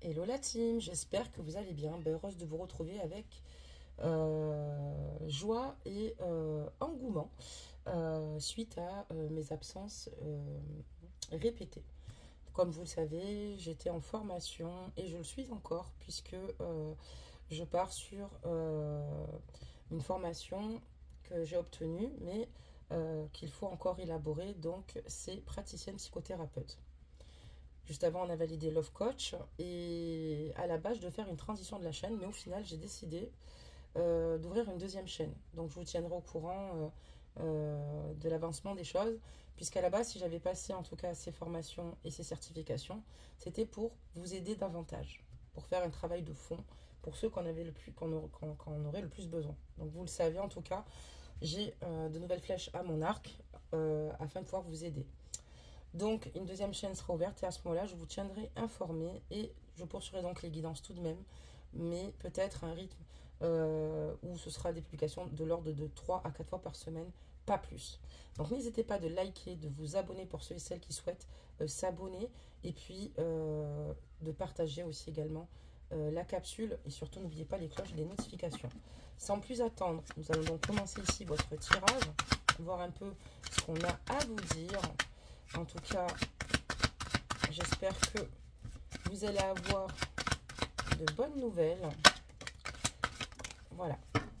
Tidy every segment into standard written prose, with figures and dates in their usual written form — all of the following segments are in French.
Hello la team, j'espère que vous allez bien. Heureuse de vous retrouver avec joie et engouement suite à mes absences répétées. Comme vous le savez, j'étais en formation et je le suis encore puisque je pars sur une formation que j'ai obtenue mais qu'il faut encore élaborer. Donc c'est praticienne psychothérapeute. Juste avant, on a validé Love Coach et à la base, je devais faire une transition de la chaîne, mais au final, j'ai décidé d'ouvrir une deuxième chaîne. Donc, je vous tiendrai au courant de l'avancement des choses, puisqu'à la base, si j'avais passé en tout cas ces formations et ces certifications, c'était pour vous aider davantage, pour faire un travail de fond pour ceux qu'on avait qu'on aurait le plus besoin. Donc, vous le savez, en tout cas, j'ai de nouvelles flèches à mon arc afin de pouvoir vous aider. Donc, une deuxième chaîne sera ouverte et à ce moment-là, je vous tiendrai informé et je poursuivrai donc les guidances tout de même, mais peut-être un rythme où ce sera des publications de l'ordre de 3 à 4 fois par semaine, pas plus. Donc, n'hésitez pas de liker, de vous abonner pour ceux et celles qui souhaitent s'abonner et puis de partager aussi également la capsule et surtout n'oubliez pas les cloches et les notifications. Sans plus attendre, nous allons donc commencer ici votre tirage, voir un peu ce qu'on a à vous dire. En tout cas, j'espère que vous allez avoir de bonnes nouvelles. Voilà.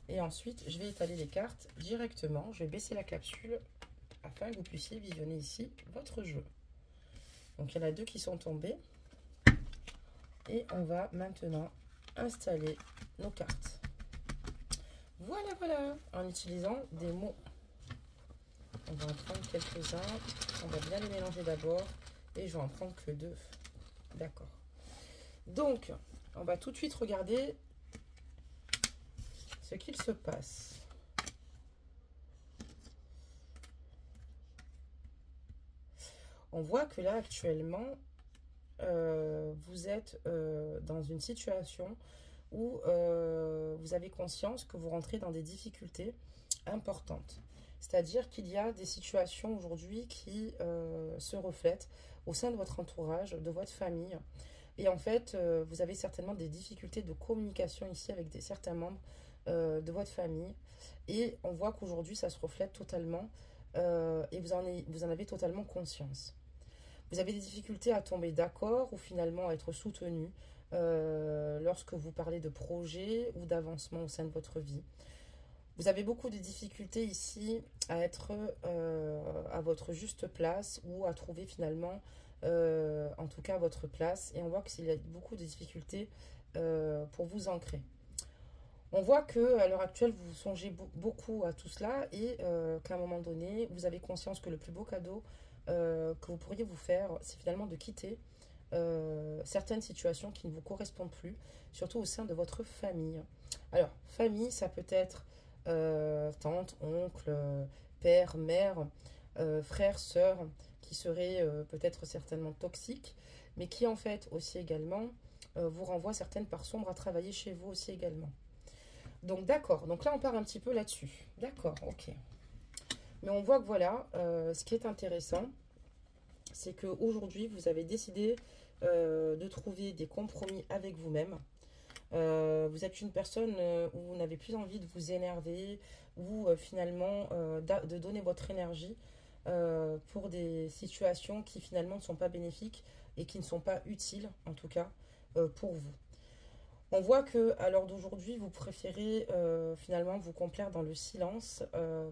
Et ensuite, je vais étaler les cartes directement. Je vais baisser la capsule afin que vous puissiez visionner ici votre jeu. Donc, il y en a deux qui sont tombés. Et on va maintenant installer nos cartes. Voilà, voilà. En utilisant des mots. On va en prendre quelques-uns. On va bien les mélanger d'abord. Et je vais en prendre que deux. D'accord. Donc, on va tout de suite regarder ce qu'il se passe. On voit que là, actuellement, vous êtes dans une situation où vous avez conscience que vous rentrez dans des difficultés importantes. C'est-à-dire qu'il y a des situations aujourd'hui qui se reflètent au sein de votre entourage, de votre famille. Et en fait, vous avez certainement des difficultés de communication ici avec certains membres de votre famille. Et on voit qu'aujourd'hui, ça se reflète totalement et vous en avez totalement conscience. Vous avez des difficultés à tomber d'accord ou finalement à être soutenu lorsque vous parlez de projet ou d'avancement au sein de votre vie. Vous avez beaucoup de difficultés ici à être à votre juste place ou à trouver finalement, en tout cas, votre place. Et on voit qu'il y a beaucoup de difficultés pour vous ancrer. On voit qu'à l'heure actuelle, vous songez beaucoup à tout cela et qu'à un moment donné, vous avez conscience que le plus beau cadeau que vous pourriez vous faire, c'est finalement de quitter certaines situations qui ne vous correspondent plus, surtout au sein de votre famille. Alors, famille, ça peut être tante, oncle, père, mère, frère, sœur, qui seraient peut-être certainement toxiques, mais qui en fait aussi également vous renvoient certaines parts sombres à travailler chez vous aussi également. Donc d'accord, donc là on part un petit peu là-dessus. D'accord, ok. Mais on voit que voilà, ce qui est intéressant, c'est qu'aujourd'hui vous avez décidé de trouver des compromis avec vous-même. Vous êtes une personne où vous n'avez plus envie de vous énerver ou finalement de donner votre énergie pour des situations qui finalement ne sont pas bénéfiques et qui ne sont pas utiles en tout cas pour vous. On voit que à l'heure d'aujourd'hui, vous préférez finalement vous complaire dans le silence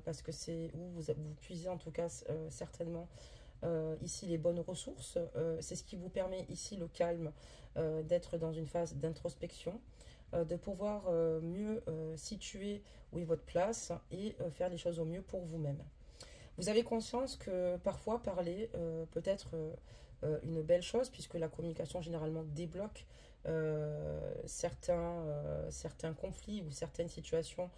parce que c'est où vous puisez en tout cas certainement ici les bonnes ressources. C'est ce qui vous permet ici le calme, d'être dans une phase d'introspection, de pouvoir mieux situer où est votre place et faire les choses au mieux pour vous-même. Vous avez conscience que parfois parler peut être une belle chose puisque la communication généralement débloque certains conflits ou certaines situations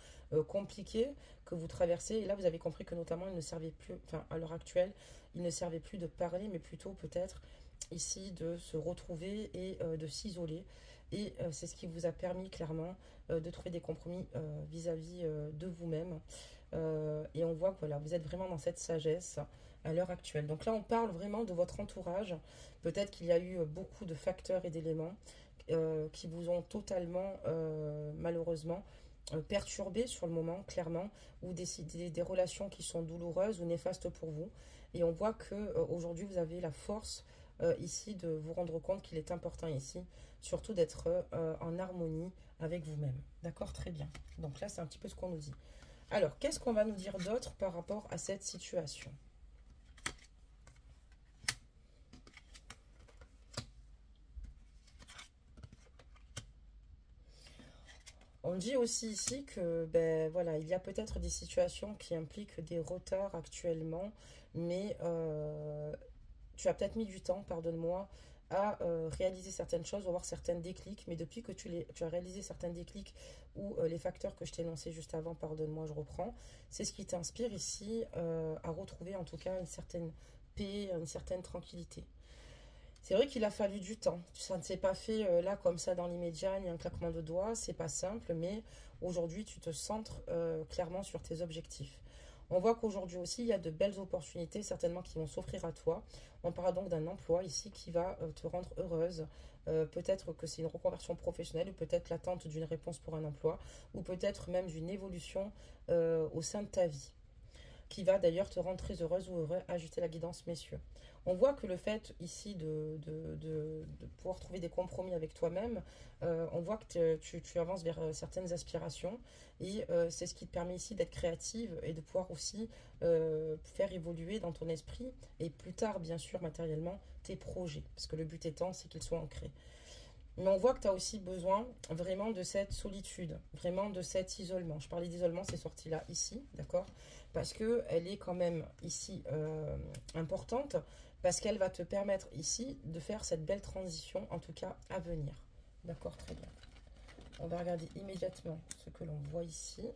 compliquées que vous traversez. Et là, vous avez compris que notamment, il ne servait plus, enfin, à l'heure actuelle, il ne servait plus de parler, mais plutôt peut-être ici de se retrouver et de s'isoler. Et c'est ce qui vous a permis clairement de trouver des compromis vis-à-vis de vous-même. Et on voit que voilà, vous êtes vraiment dans cette sagesse à l'heure actuelle. Donc là, on parle vraiment de votre entourage. Peut-être qu'il y a eu beaucoup de facteurs et d'éléments qui vous ont totalement, malheureusement, perturbé sur le moment, clairement, ou des relations qui sont douloureuses ou néfastes pour vous. Et on voit que aujourd'hui vous avez la force ici de vous rendre compte qu'il est important ici, surtout d'être en harmonie avec vous-même. D'accord, très bien. Donc là, c'est un petit peu ce qu'on nous dit. Alors, qu'est-ce qu'on va nous dire d'autre par rapport à cette situation? On dit aussi ici que ben voilà, il y a peut-être des situations qui impliquent des retards actuellement, mais tu as peut-être mis du temps, pardonne-moi, à réaliser certaines choses, ou avoir certains déclics, mais depuis que tu as réalisé certains déclics ou les facteurs que je t'ai énoncés juste avant, pardonne-moi, je reprends, c'est ce qui t'inspire ici à retrouver en tout cas une certaine paix, une certaine tranquillité. C'est vrai qu'il a fallu du temps. Ça ne s'est pas fait là comme ça dans l'immédiat, ni un claquement de doigts. C'est pas simple, mais aujourd'hui tu te centres clairement sur tes objectifs. On voit qu'aujourd'hui aussi il y a de belles opportunités certainement qui vont s'offrir à toi. On parle donc d'un emploi ici qui va te rendre heureuse. Peut-être que c'est une reconversion professionnelle, ou peut-être l'attente d'une réponse pour un emploi, ou peut-être même d'une évolution au sein de ta vie, qui va d'ailleurs te rendre très heureuse ou heureux. Ajustez la guidance, messieurs. On voit que le fait ici de pouvoir trouver des compromis avec toi-même, on voit que tu avances vers certaines aspirations, et c'est ce qui te permet ici d'être créative et de pouvoir aussi faire évoluer dans ton esprit et plus tard, bien sûr, matériellement, tes projets. Parce que le but étant, c'est qu'ils soient ancrés. Mais on voit que tu as aussi besoin vraiment de cette solitude, vraiment de cet isolement. Je parlais d'isolement, c'est sorti là, ici, d'accord? Parce qu'elle est quand même ici importante, parce qu'elle va te permettre ici de faire cette belle transition, en tout cas à venir. D'accord, très bien. On va regarder immédiatement ce que l'on voit ici.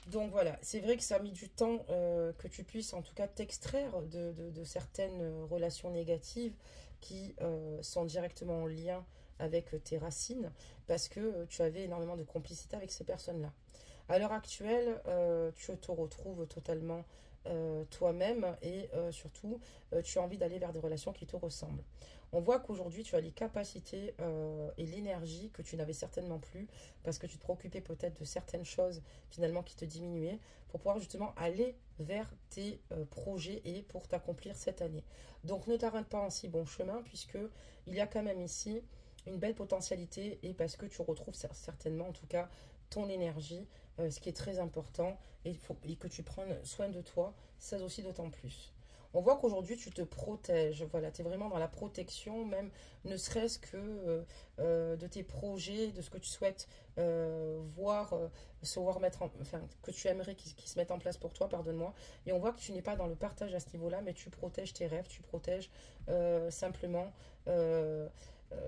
Donc voilà, c'est vrai que ça a mis du temps que tu puisses en tout cas t'extraire de certaines relations négatives qui sont directement en lien avec tes racines, parce que tu avais énormément de complicité avec ces personnes-là. À l'heure actuelle, tu te retrouves totalement toi-même, et surtout, tu as envie d'aller vers des relations qui te ressemblent. On voit qu'aujourd'hui, tu as les capacités et l'énergie que tu n'avais certainement plus, parce que tu te préoccupais peut-être de certaines choses finalement qui te diminuaient, pour pouvoir justement aller vers tes projets et pour t'accomplir cette année. Donc ne t'arrête pas en si bon chemin, puisque il y a quand même ici une belle potentialité, et parce que tu retrouves certainement en tout cas ton énergie, ce qui est très important, et que tu prennes soin de toi, ça aussi d'autant plus. On voit qu'aujourd'hui tu te protèges, voilà, tu es vraiment dans la protection, même ne serait-ce que de tes projets, de ce que tu souhaites se voir mettre enfin, que tu aimerais qu'ils se mettent en place pour toi, pardonne-moi. Et on voit que tu n'es pas dans le partage à ce niveau-là, mais tu protèges tes rêves, tu protèges simplement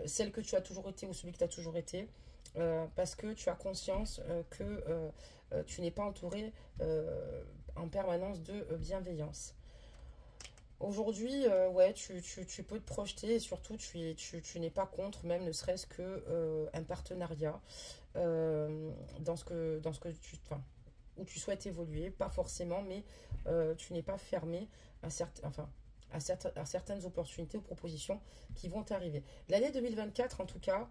celle que tu as toujours été, ou celui que tu as toujours été. Parce que tu as conscience que tu n'es pas entouré en permanence de bienveillance. Aujourd'hui, ouais, tu peux te projeter, et surtout tu n'es pas contre, même ne serait-ce que un partenariat dans ce que enfin, où tu souhaites évoluer, pas forcément, mais tu n'es pas fermé à certaines opportunités ou propositions qui vont t'arriver. L'année 2024, en tout cas,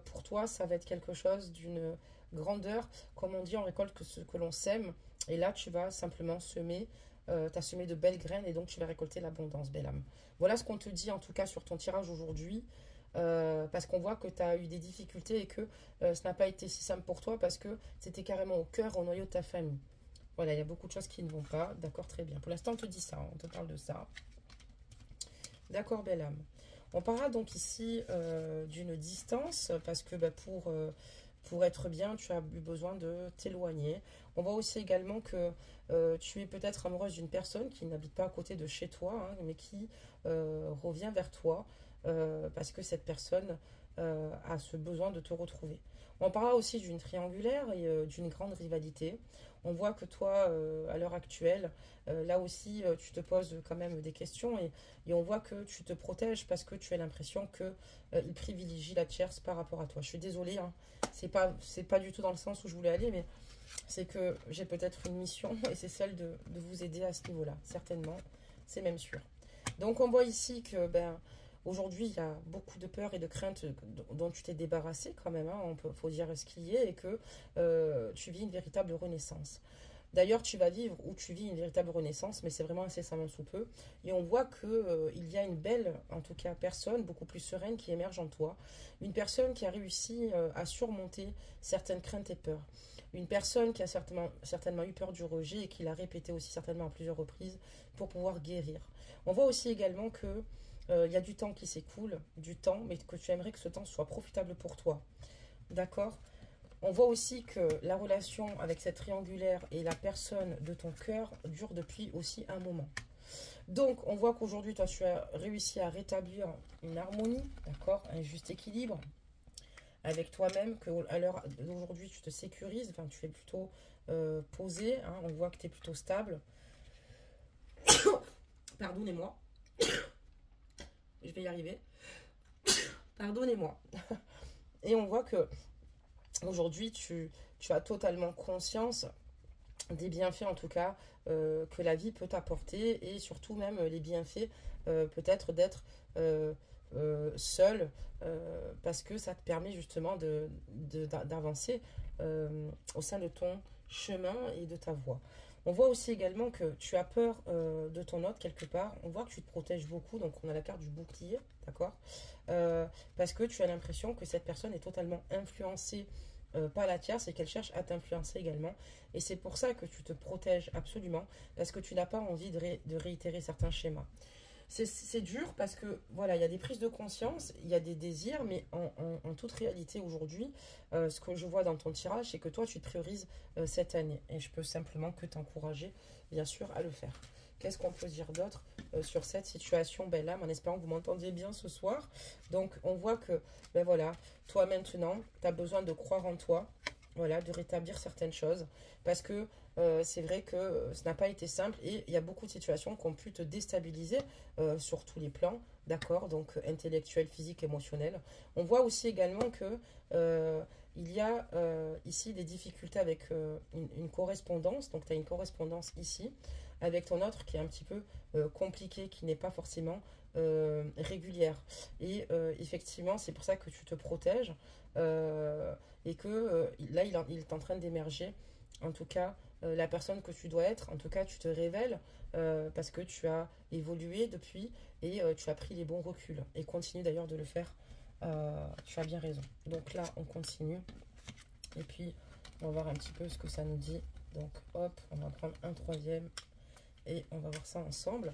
pour toi, ça va être quelque chose d'une grandeur. Comme on dit, on récolte que ce que l'on sème. Et là, tu vas simplement semer. Tu as semé de belles graines, et donc tu vas récolter l'abondance, belle âme. Voilà ce qu'on te dit en tout cas sur ton tirage aujourd'hui. Parce qu'on voit que tu as eu des difficultés, et que ce n'a pas été si simple pour toi, parce que c'était carrément au cœur, au noyau de ta famille. Voilà, il y a beaucoup de choses qui ne vont pas. D'accord, très bien. Pour l'instant, on te dit ça, on te parle de ça. D'accord, belle âme. On parlera donc ici d'une distance, parce que pour être bien, tu as eu besoin de t'éloigner. On voit aussi également que tu es peut-être amoureuse d'une personne qui n'habite pas à côté de chez toi, hein, mais qui revient vers toi, parce que cette personne a ce besoin de te retrouver. On parlera aussi d'une triangulaire et d'une grande rivalité. On voit que toi, à l'heure actuelle, là aussi, tu te poses quand même des questions, et on voit que tu te protèges, parce que tu as l'impression qu'il privilégie la tierce par rapport à toi. Je suis désolée, hein, c'est pas du tout dans le sens où je voulais aller, mais c'est que j'ai peut-être une mission, et c'est celle de vous aider à ce niveau-là, certainement, c'est même sûr. Donc on voit ici que Aujourd'hui, il y a beaucoup de peurs et de craintes dont tu t'es débarrassé quand même, hein, faut dire ce qu'il y est, et que tu vis une véritable renaissance. D'ailleurs, tu vas vivre ou tu vis une véritable renaissance, mais c'est vraiment incessamment sous peu. Et on voit que il y a une belle, en tout cas, personne beaucoup plus sereine qui émerge en toi. Une personne qui a réussi à surmonter certaines craintes et peurs. Une personne qui a certainement eu peur du rejet et qui l'a répété aussi certainement à plusieurs reprises pour pouvoir guérir. On voit aussi également que il y a du temps qui s'écoule, du temps, mais que tu aimerais que ce temps soit profitable pour toi. D'accord? On voit aussi que la relation avec cette triangulaire et la personne de ton cœur dure depuis aussi un moment. Donc, on voit qu'aujourd'hui, toi, tu as réussi à rétablir une harmonie, d'accord, un juste équilibre avec toi-même, qu'à l'heure d'aujourd'hui, tu te sécurises, enfin, tu es plutôt posé, hein, on voit que tu es plutôt stable. Pardonnez-moi, je vais y arriver. Pardonnez-moi. Et on voit que aujourd'hui, tu as totalement conscience des bienfaits, en tout cas, que la vie peut t'apporter, et surtout même les bienfaits peut-être d'être seul, parce que ça te permet justement d'avancer au sein de ton chemin et de ta voie. On voit aussi également que tu as peur de ton autre quelque part. On voit que tu te protèges beaucoup, donc on a la carte du bouclier, d'accord, parce que tu as l'impression que cette personne est totalement influencée par la tierce et qu'elle cherche à t'influencer également. Et c'est pour ça que tu te protèges absolument, parce que tu n'as pas envie de réitérer certains schémas. C'est dur parce que voilà, il y a des prises de conscience, il y a des désirs, mais en toute réalité aujourd'hui, ce que je vois dans ton tirage, c'est que toi tu te priorises cette année. Et je peux simplement que t'encourager, bien sûr, à le faire. Qu'est-ce qu'on peut dire d'autre sur cette situation? Ben là, en espérant que vous m'entendiez bien ce soir. Donc on voit que, ben voilà, toi maintenant, tu as besoin de croire en toi, voilà, de rétablir certaines choses, parce que c'est vrai que ce n'a pas été simple et il y a beaucoup de situations qui ont pu te déstabiliser sur tous les plans, d'accord, donc intellectuel, physique, émotionnel. On voit aussi également que il y a ici des difficultés avec une correspondance, donc tu as une correspondance ici avec ton autre qui est un petit peu compliquée, qui n'est pas forcément régulière. Et effectivement, c'est pour ça que tu te protèges et que là, il est en train d'émerger, en tout cas, la personne que tu dois être. En tout cas, tu te révèles parce que tu as évolué depuis et tu as pris les bons reculs. Et continue d'ailleurs de le faire. Tu as bien raison. Donc là, on continue. Et puis, on va voir un petit peu ce que ça nous dit. Donc, hop, on va prendre un troisième et on va voir ça ensemble.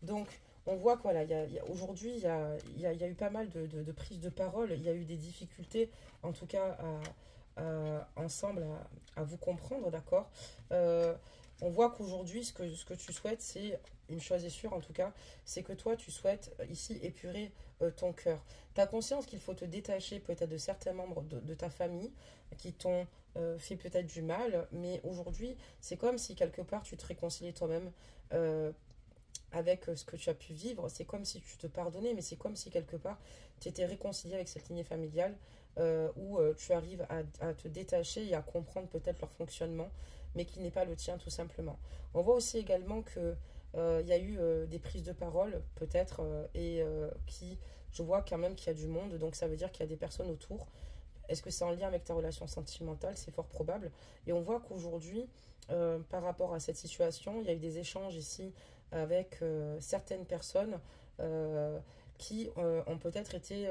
Donc, on voit que voilà, aujourd'hui, il y a eu pas mal de prises de parole. Il y a eu des difficultés, en tout cas, ensemble, à vous comprendre, d'accord. On voit qu'aujourd'hui, ce que tu souhaites, c'est une chose est sûre, en tout cas, c'est que toi, tu souhaites ici épurer ton cœur. Tu as conscience qu'il faut te détacher peut-être de certains membres de ta famille qui t'ont fait peut-être du mal, mais aujourd'hui, c'est comme si quelque part, tu te réconciliais toi-même avec ce que tu as pu vivre. C'est comme si tu te pardonnais, mais c'est comme si quelque part, tu étais réconcilié avec cette lignée familiale où tu arrives à te détacher et à comprendre peut-être leur fonctionnement, mais qui n'est pas le tien tout simplement. On voit aussi également que il y a eu des prises de parole peut-être et qui, je vois quand même qu'il y a du monde, donc ça veut dire qu'il y a des personnes autour. Est-ce que c'est en lien avec ta relation sentimentale? C'est fort probable. Et on voit qu'aujourd'hui, par rapport à cette situation, il y a eu des échanges ici avec certaines personnes qui ont peut-être été,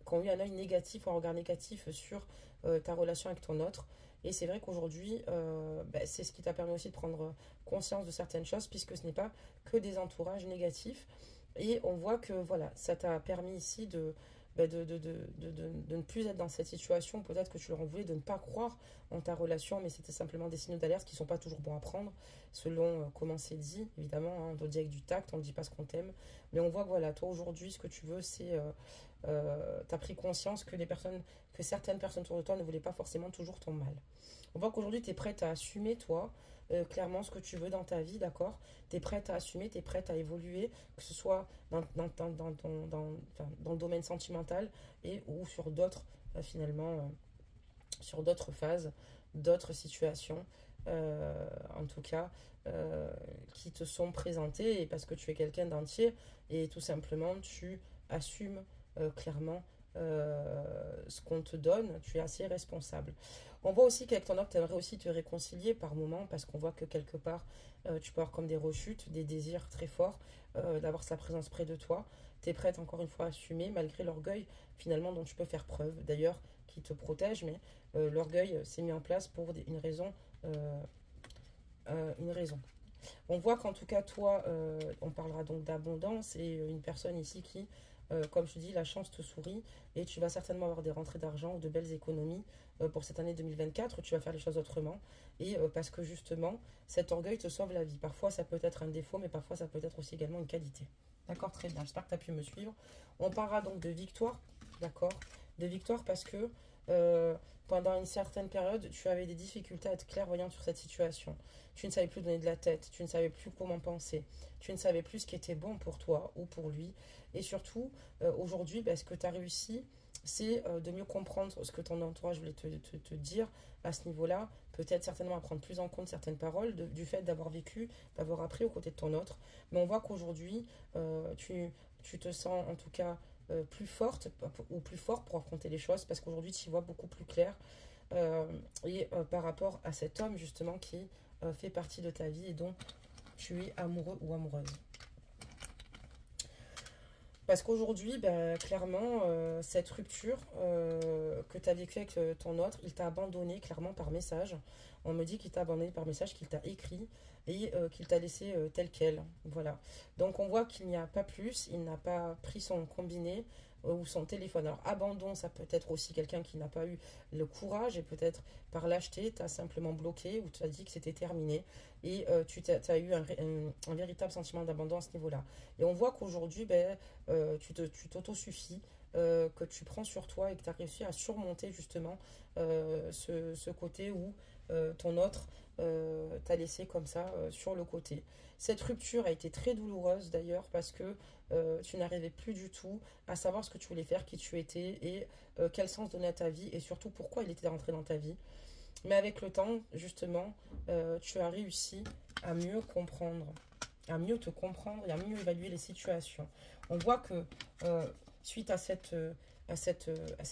qui ont eu un œil négatif, un regard négatif sur ta relation avec ton autre. Et c'est vrai qu'aujourd'hui, c'est ce qui t'a permis aussi de prendre conscience de certaines choses, puisque ce n'est pas que des entourages négatifs. Et on voit que voilà, ça t'a permis ici de ne plus être dans cette situation. Peut-être que tu leur en voulais de ne pas croire en ta relation, mais c'était simplement des signaux d'alerte qui ne sont pas toujours bons à prendre, selon comment c'est dit, évidemment. Hein, on doit dire avec du tact, on ne dit pas ce qu'on t'aime. Mais on voit que voilà, toi aujourd'hui, ce que tu veux, c'est tu as pris conscience que certaines personnes autour de toi ne voulaient pas forcément toujours ton mal. On voit qu'aujourd'hui, tu es prête à assumer, toi, clairement ce que tu veux dans ta vie, d'accord? Tu es prête à assumer, tu es prête à évoluer, que ce soit dans le domaine sentimental ou sur d'autres, finalement, sur d'autres phases, d'autres situations, en tout cas, qui te sont présentées, et parce que tu es quelqu'un d'entier, et tout simplement, tu assume clairement ce qu'on te donne, tu es assez responsable. On voit aussi qu'avec ton homme, tu aimerais aussi te réconcilier par moment, parce qu'on voit que quelque part, tu peux avoir comme des rechutes, des désirs très forts, d'avoir sa présence près de toi. Tu es prête encore une fois à assumer, malgré l'orgueil finalement dont tu peux faire preuve, d'ailleurs, qui te protège, mais l'orgueil s'est mis en place pour une raison. Une raison. On voit qu'en tout cas, toi, on parlera donc d'abondance et une personne ici qui, comme je dis, la chance te sourit et tu vas certainement avoir des rentrées d'argent ou de belles économies pour cette année 2024. Tu vas faire les choses autrement et parce que justement, cet orgueil te sauve la vie. Parfois, ça peut être un défaut, mais parfois, ça peut être aussi également une qualité. D'accord, très bien. J'espère que tu as pu me suivre. On parlera donc de victoire, d'accord? De victoire parce que pendant une certaine période, tu avais des difficultés à être clairvoyante sur cette situation. Tu ne savais plus donner de la tête, tu ne savais plus comment penser, tu ne savais plus ce qui était bon pour toi ou pour lui. Et surtout, aujourd'hui, ce que tu as réussi, c'est de mieux comprendre ce que ton entourage voulait te dire à ce niveau-là. Peut-être certainement à prendre plus en compte certaines paroles du fait d'avoir vécu, d'avoir appris aux côtés de ton autre. Mais on voit qu'aujourd'hui, tu te sens en tout cas plus forte ou plus fort pour affronter les choses parce qu'aujourd'hui tu y vois beaucoup plus clair par rapport à cet homme justement qui fait partie de ta vie et dont tu es amoureux ou amoureuse. Parce qu'aujourd'hui, clairement, cette rupture que tu as vécue avec ton autre, il t'a abandonné clairement par message. On me dit qu'il t'a abandonné par message, qu'il t'a écrit et qu'il t'a laissé tel quel. Voilà. Donc on voit qu'il n'y a pas plus, il n'a pas pris son combiné ou son téléphone. Alors abandon, ça peut être aussi quelqu'un qui n'a pas eu le courage et peut-être par lâcheté, tu as simplement bloqué ou tu as dit que c'était terminé et tu as eu un véritable sentiment d'abandon à ce niveau-là. Et on voit qu'aujourd'hui, tu t'autosuffis, que tu prends sur toi et que tu as réussi à surmonter justement ce côté où ton autre t'a laissé comme ça sur le côté. Cette rupture a été très douloureuse d'ailleurs parce que tu n'arrivais plus du tout à savoir ce que tu voulais faire, qui tu étais et quel sens donner à ta vie et surtout pourquoi il était rentré dans ta vie. Mais avec le temps, justement, tu as réussi à mieux comprendre, à mieux te comprendre et à mieux évaluer les situations. On voit que suite à cette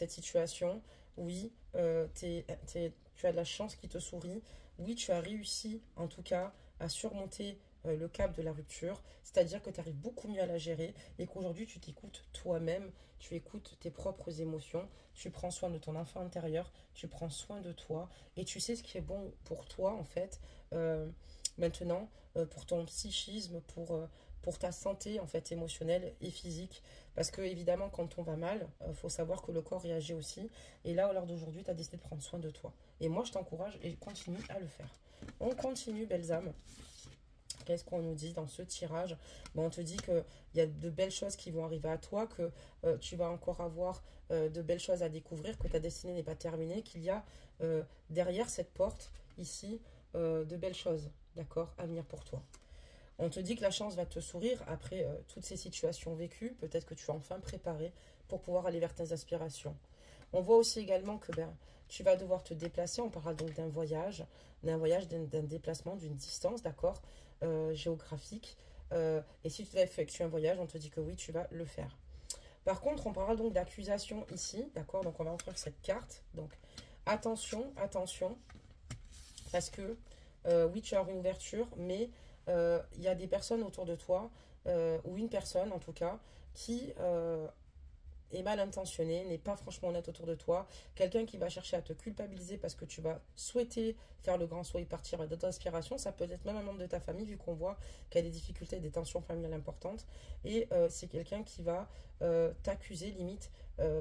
situation, oui, tu as de la chance qui te sourit. Oui, tu as réussi, en tout cas, à surmonter le cap de la rupture. C'est-à-dire que tu arrives beaucoup mieux à la gérer et qu'aujourd'hui, tu t'écoutes toi-même, tu écoutes tes propres émotions, tu prends soin de ton enfant intérieur, tu prends soin de toi et tu sais ce qui est bon pour toi, en fait, maintenant, pour ton psychisme, pour ta santé en fait émotionnelle et physique parce que évidemment quand on va mal faut savoir que le corps réagit aussi et là à l'heure d'aujourd'hui tu as décidé de prendre soin de toi et moi je t'encourage et continue à le faire. On continue belles âmes. Qu'est-ce qu'on nous dit dans ce tirage? On te dit qu'il y a de belles choses qui vont arriver à toi, que tu vas encore avoir de belles choses à découvrir, que ta destinée n'est pas terminée, qu'il y a derrière cette porte ici de belles choses, d'accord, à venir pour toi. On te dit que la chance va te sourire après toutes ces situations vécues. Peut-être que tu es enfin préparé pour pouvoir aller vers tes aspirations. On voit aussi également que tu vas devoir te déplacer. On parlera donc d'un voyage, d'un déplacement, d'une distance, d'accord, géographique. Et si tu dois effectuer un voyage, on te dit que oui, tu vas le faire. Par contre, on parlera donc d'accusation ici, d'accord. Donc, on va ouvrir cette carte. Donc, attention, attention, parce que oui, tu as une ouverture, mais il y a des personnes autour de toi, ou une personne en tout cas, qui est mal intentionnée, n'est pas franchement honnête autour de toi, quelqu'un qui va chercher à te culpabiliser parce que tu vas souhaiter faire le grand saut et partir à d'autres aspirations. Ça peut être même un membre de ta famille vu qu'on voit qu'il y a des difficultés, des tensions familiales importantes et c'est quelqu'un qui va t'accuser limite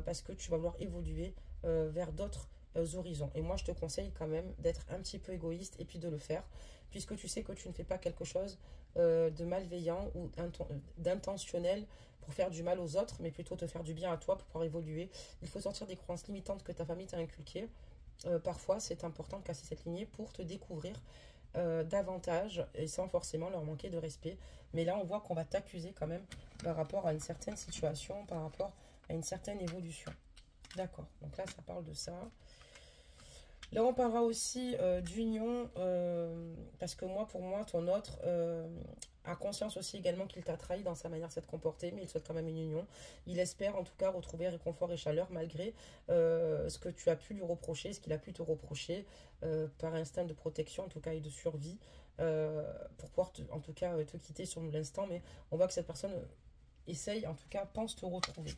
parce que tu vas vouloir évoluer vers d'autres horizons. Et moi je te conseille quand même d'être un petit peu égoïste et puis de le faire puisque tu sais que tu ne fais pas quelque chose de malveillant ou d'intentionnel pour faire du mal aux autres, mais plutôt te faire du bien à toi pour pouvoir évoluer. Il faut sortir des croyances limitantes que ta famille t'a inculquées. Parfois, c'est important de casser cette lignée pour te découvrir davantage et sans forcément leur manquer de respect. Mais là, on voit qu'on va t'accuser quand même par rapport à une certaine situation, par rapport à une certaine évolution. D'accord, donc là, ça parle de ça. Là, on parlera aussi d'union, parce que moi, pour moi, ton autre a conscience aussi également qu'il t'a trahi dans sa manière de s'être comporté, mais il souhaite quand même une union. Il espère en tout cas retrouver réconfort et chaleur malgré ce que tu as pu lui reprocher, ce qu'il a pu te reprocher par instinct de protection, en tout cas, et de survie, pour pouvoir en tout cas te quitter sur l'instant. Mais on voit que cette personne essaye, en tout cas, pense te retrouver.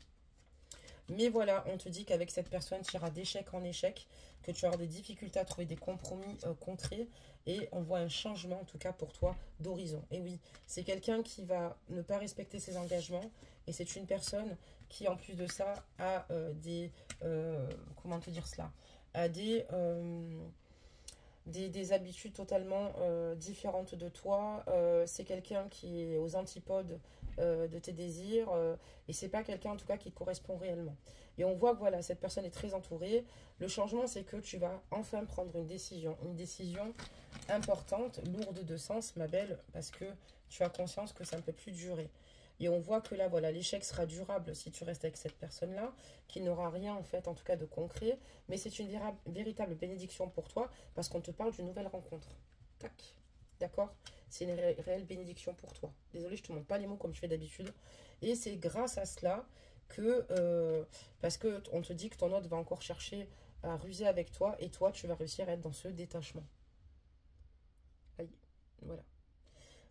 Mais voilà, on te dit qu'avec cette personne, tu iras d'échec en échec, que tu auras des difficultés à trouver des compromis concrets. Et on voit un changement, en tout cas pour toi, d'horizon. Et oui, c'est quelqu'un qui va ne pas respecter ses engagements. Et c'est une personne qui, en plus de ça, a des... comment te dire cela? A des habitudes totalement différentes de toi. C'est quelqu'un qui est aux antipodes de tes désirs. Et c'est pas quelqu'un en tout cas qui te correspond réellement. Et on voit que voilà, cette personne est très entourée. Le changement, c'est que tu vas enfin prendre une décision importante, lourde de sens, ma belle, parce que tu as conscience que ça ne peut plus durer. Et on voit que là, voilà, l'échec sera durable si tu restes avec cette personne-là, qui n'aura rien, en fait, en tout cas de concret. Mais c'est une véritable bénédiction pour toi, parce qu'on te parle d'une nouvelle rencontre. Tac. D'accord? C'est une réelle bénédiction pour toi. Désolée, je ne te montre pas les mots comme je fais d'habitude. Et c'est grâce à cela que, parce que on te dit que ton autre va encore chercher à ruser avec toi, et toi, tu vas réussir à être dans ce détachement. Aïe. Voilà.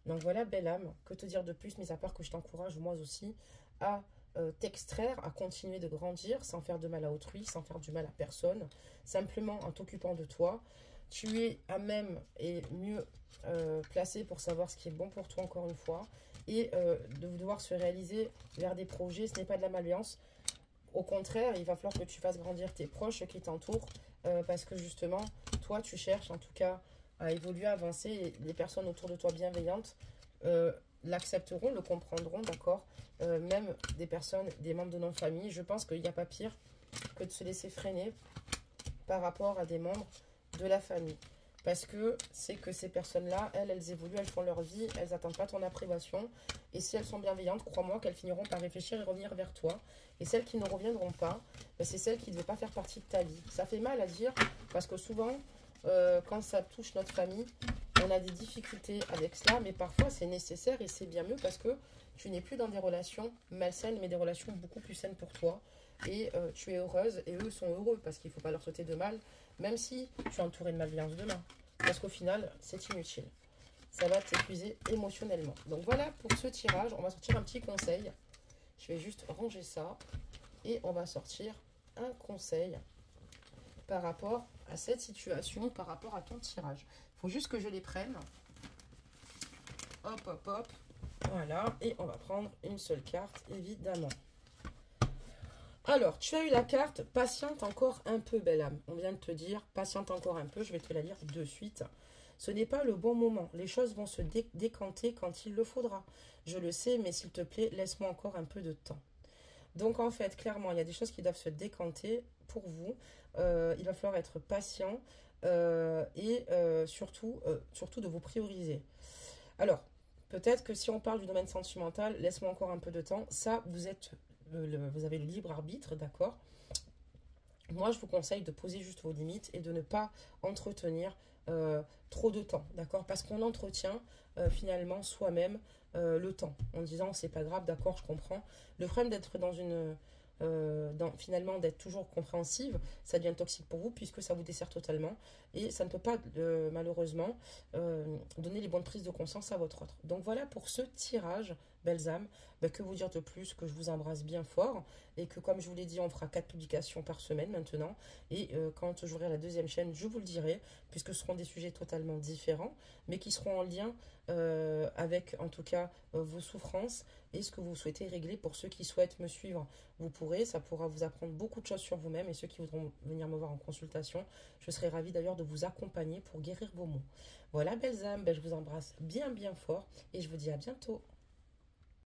Donc voilà, belle âme, que te dire de plus, mis à part que je t'encourage, moi aussi, à t'extraire, à continuer de grandir, sans faire de mal à autrui, sans faire du mal à personne, simplement en t'occupant de toi. Tu es à même et mieux placé pour savoir ce qui est bon pour toi, encore une fois, et de devoir se réaliser vers des projets, ce n'est pas de la malveillance. Au contraire, il va falloir que tu fasses grandir tes proches qui t'entourent, parce que justement, toi, tu cherches en tout cas à évoluer, à avancer, et les personnes autour de toi bienveillantes l'accepteront, le comprendront, d'accord. Même des personnes, des membres de nos familles, je pense qu'il n'y a pas pire que de se laisser freiner par rapport à des membres de la famille. Parce que c'est que ces personnes-là, elles évoluent, elles font leur vie, elles n'attendent pas ton approbation. Et si elles sont bienveillantes, crois-moi qu'elles finiront par réfléchir et revenir vers toi. Et celles qui ne reviendront pas, ben c'est celles qui ne devaient pas faire partie de ta vie. Ça fait mal à dire, parce que souvent, quand ça touche notre famille, on a des difficultés avec cela. Mais parfois, c'est nécessaire et c'est bien mieux parce que tu n'es plus dans des relations malsaines, mais des relations beaucoup plus saines pour toi. Et tu es heureuse et eux sont heureux parce qu'il ne faut pas leur souhaiter de mal, même si tu es entouré de malveillance demain. Parce qu'au final, c'est inutile. Ça va t'épuiser émotionnellement. Donc voilà pour ce tirage. On va sortir un petit conseil. Je vais juste ranger ça. Et on va sortir un conseil par rapport à cette situation, par rapport à ton tirage. Il faut juste que je les prenne. Hop, hop, hop. Voilà. Et on va prendre une seule carte, évidemment. Alors, tu as eu la carte « Patiente encore un peu, belle âme ». On vient de te dire « Patiente encore un peu ». Je vais te la lire de suite. Ce n'est pas le bon moment. Les choses vont se décanter quand il le faudra. Je le sais, mais s'il te plaît, laisse-moi encore un peu de temps. Donc, en fait, clairement, il y a des choses qui doivent se décanter pour vous. Il va falloir être patient et surtout de vous prioriser. Alors, peut-être que si on parle du domaine sentimental, laisse-moi encore un peu de temps. Ça, vous avez le libre arbitre, d'accord? Moi, je vous conseille de poser juste vos limites et de ne pas entretenir trop de temps, d'accord? Parce qu'on entretient finalement soi-même le temps en disant c'est pas grave, d'accord, je comprends. Le problème d'être dans une finalement d'être toujours compréhensive, ça devient toxique pour vous puisque ça vous dessert totalement et ça ne peut pas malheureusement donner les bonnes prises de conscience à votre autre. Donc voilà pour ce tirage, belles âmes. Que vous dire de plus, que je vous embrasse bien fort et que comme je vous l'ai dit, on fera 4 publications par semaine maintenant et quand j'aurai la deuxième chaîne, je vous le dirai puisque ce seront des sujets totalement différents mais qui seront en lien avec en tout cas vos souffrances et ce que vous souhaitez régler. Pour ceux qui souhaitent me suivre, vous pourrez, ça pourra vous apprendre beaucoup de choses sur vous-même et ceux qui voudront venir me voir en consultation, je serai ravie d'ailleurs de vous accompagner pour guérir vos maux. Voilà belles âmes, je vous embrasse bien fort et je vous dis à bientôt.